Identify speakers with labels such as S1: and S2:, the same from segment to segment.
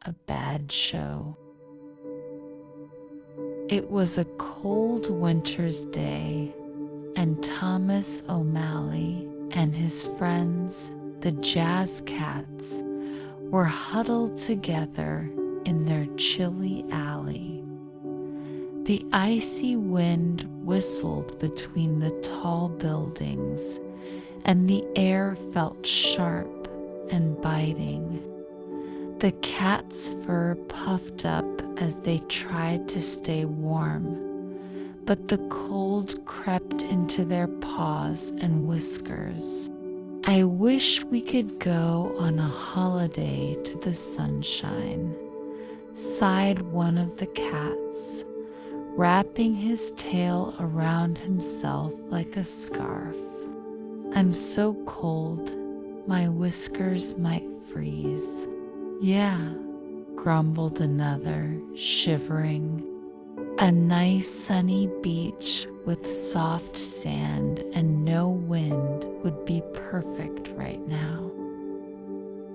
S1: a bad show. It was a cold winter's day, and Thomas O'Malley and his friends, the Jazz Cats, were huddled together in their chilly alley. The icy wind whistled between the tall buildings, and the air felt sharp and biting. The cat's fur puffed up as they tried to stay warm, but the cold crept into their paws and whiskers. "I wish we could go on a holiday to the sunshine," sighed one of the cats, wrapping his tail around himself like a scarf. "I'm so cold, my whiskers might freeze." "Yeah," grumbled another, shivering. "A nice sunny beach with soft sand and no wind would be perfect right now."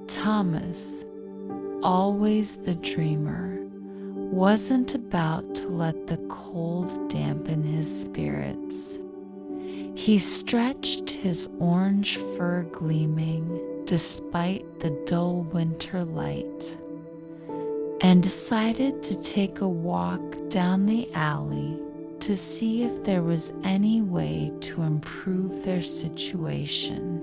S1: Thomas, always the dreamer, wasn't about to let the cold dampen his spirits. He stretched his orange fur gleaming despite the dull winter light, and decided to take a walk down the alley to see if there was any way to improve their situation.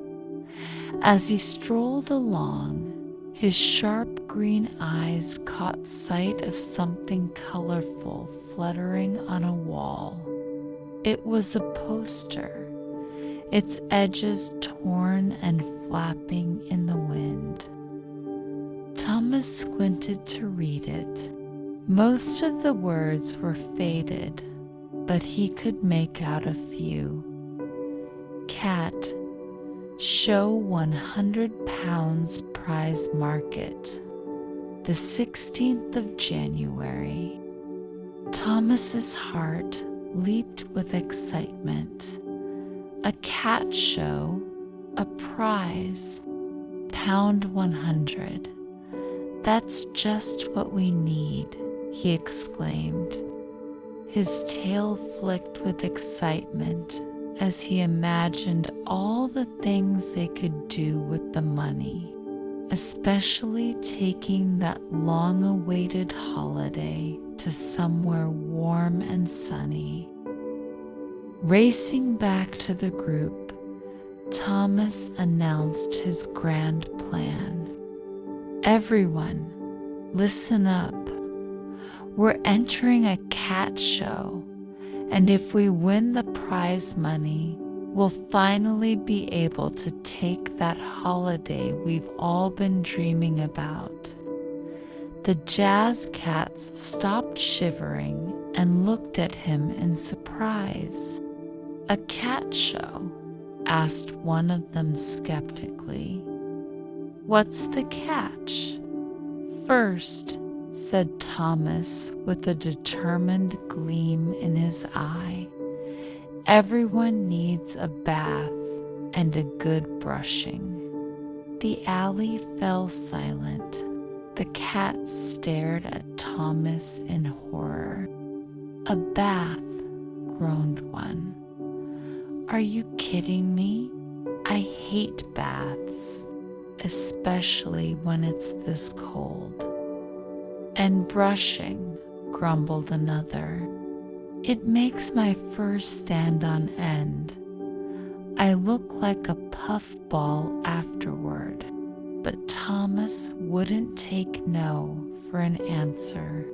S1: As he strolled along, his sharp green eyes caught sight of something colorful fluttering on a wall. It was a poster, its edges torn and flapping in the wind. Thomas squinted to read it. Most of the words were faded, but he could make out a few. "Cat, show 100 pounds prize market, the 16th of January. Thomas's heart leaped with excitement. A cat show, a prize, pound 100. That's just what we need, he exclaimed. His tail flicked with excitement as he imagined all the things they could do with the money, especially taking that long-awaited holiday to somewhere warm and sunny. Racing back to the group, Thomas announced his grand plan. "Everyone, listen up. We're entering a cat show, and if we win the prize money, we'll finally be able to take that holiday we've all been dreaming about." The Jazz Cats stopped shivering and looked at him in surprise. "A cat show?" asked one of them skeptically. "What's the catch?" "First," said Thomas with a determined gleam in his eye, "everyone needs a bath and a good brushing." The alley fell silent. The cats stared at Thomas in horror. "A bath," groaned one. "Are you kidding me? I hate baths, especially when it's this cold." "And brushing," grumbled another. "It makes my fur stand on end. I look like a puffball afterward." But Thomas wouldn't take no for an answer.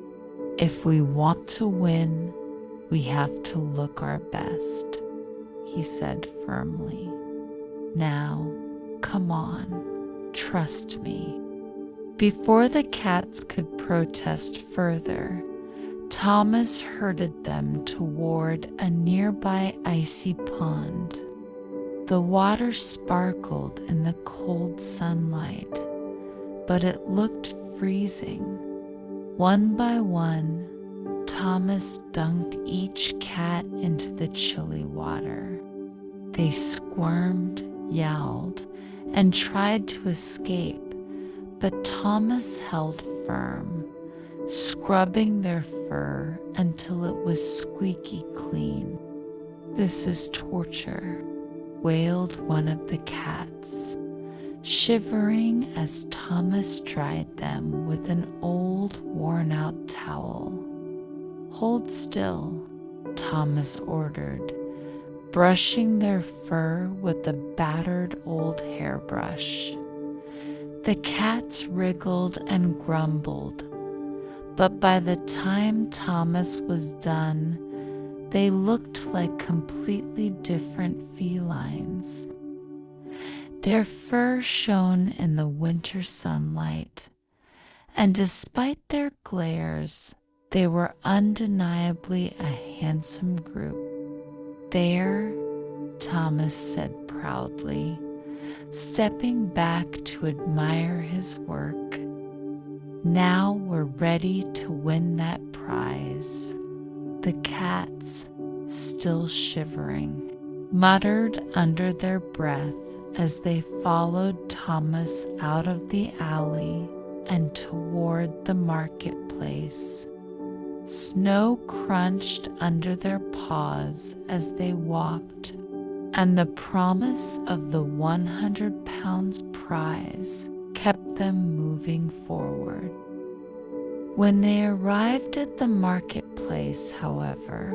S1: "If we want to win, we have to look our best," he said firmly. "Now, come on, trust me." Before the cats could protest further, Thomas herded them toward a nearby icy pond. The water sparkled in the cold sunlight, but it looked freezing. One by one, Thomas dunked each cat into the chilly water. They squirmed, yowled, and tried to escape, but Thomas held firm, scrubbing their fur until it was squeaky clean. "This is torture," wailed one of the cats, shivering as Thomas dried them with an old worn-out towel. "Hold still," Thomas ordered, brushing their fur with a battered old hairbrush. The cats wriggled and grumbled, but by the time Thomas was done, they looked like completely different felines. Their fur shone in the winter sunlight, and despite their glares, they were undeniably a handsome group. "There," Thomas said proudly, stepping back to admire his work. "Now we're ready to win that prize." The cats, still shivering, muttered under their breath as they followed Thomas out of the alley and toward the marketplace. Snow crunched under their paws as they walked, and the promise of the 100 pounds prize kept them moving forward. When they arrived at the marketplace, however,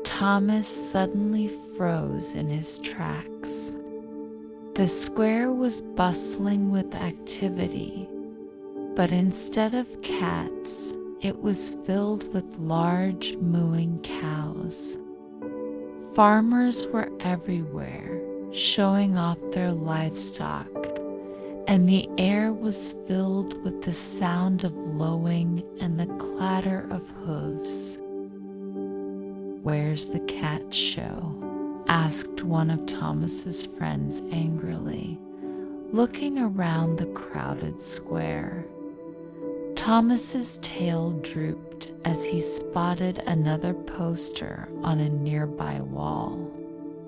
S1: Thomas suddenly froze in his tracks. The square was bustling with activity, but instead of cats, it was filled with large mooing cows. Farmers were everywhere, showing off their livestock, and the air was filled with the sound of lowing and the clatter of hooves. "Where's the cat show?" asked one of Thomas's friends angrily, looking around the crowded square. Thomas's tail drooped as he spotted another poster on a nearby wall.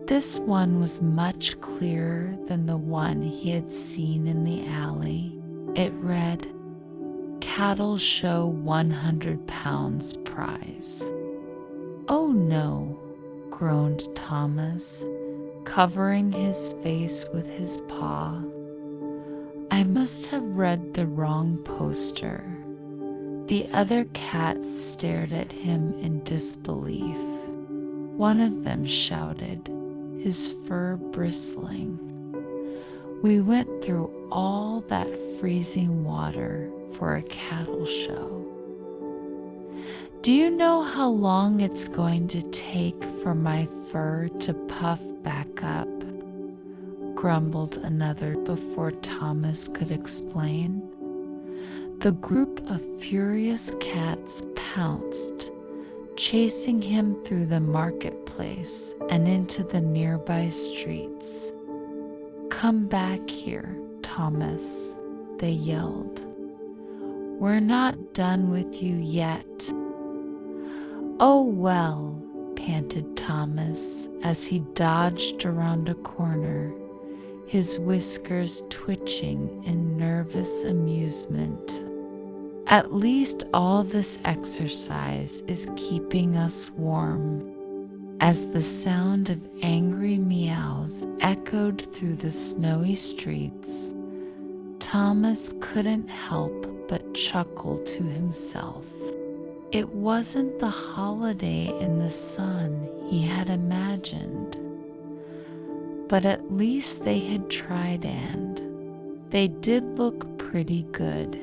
S1: This one was much clearer than the one he had seen in the alley. It read, "Cattle Show 100 pounds prize." "Oh no," groaned Thomas, covering his face with his paw. "I must have read the wrong poster." The other cats stared at him in disbelief. One of them shouted, his fur bristling, "We went through all that freezing water for a cattle show." "Do you know how long it's going to take for my fur to puff back up?" grumbled another before Thomas could explain. The group of furious cats pounced, chasing him through the marketplace and into the nearby streets. "Come back here, Thomas," they yelled. "We're not done with you yet." "Oh well," panted Thomas as he dodged around a corner, his whiskers twitching in nervous amusement. "At least all this exercise is keeping us warm." As the sound of angry meows echoed through the snowy streets, Thomas couldn't help but chuckle to himself. It wasn't the holiday in the sun he had imagined, but at least they had tried, and they did look pretty good,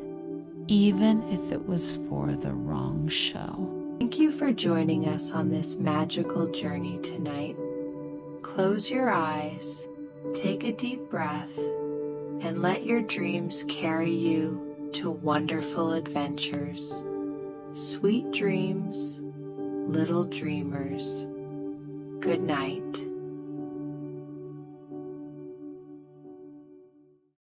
S1: even if it was for the wrong show. Thank you for joining us on this magical journey tonight. Close your eyes, take a deep breath, and let your dreams carry you to wonderful adventures. Sweet dreams, little dreamers. Good night.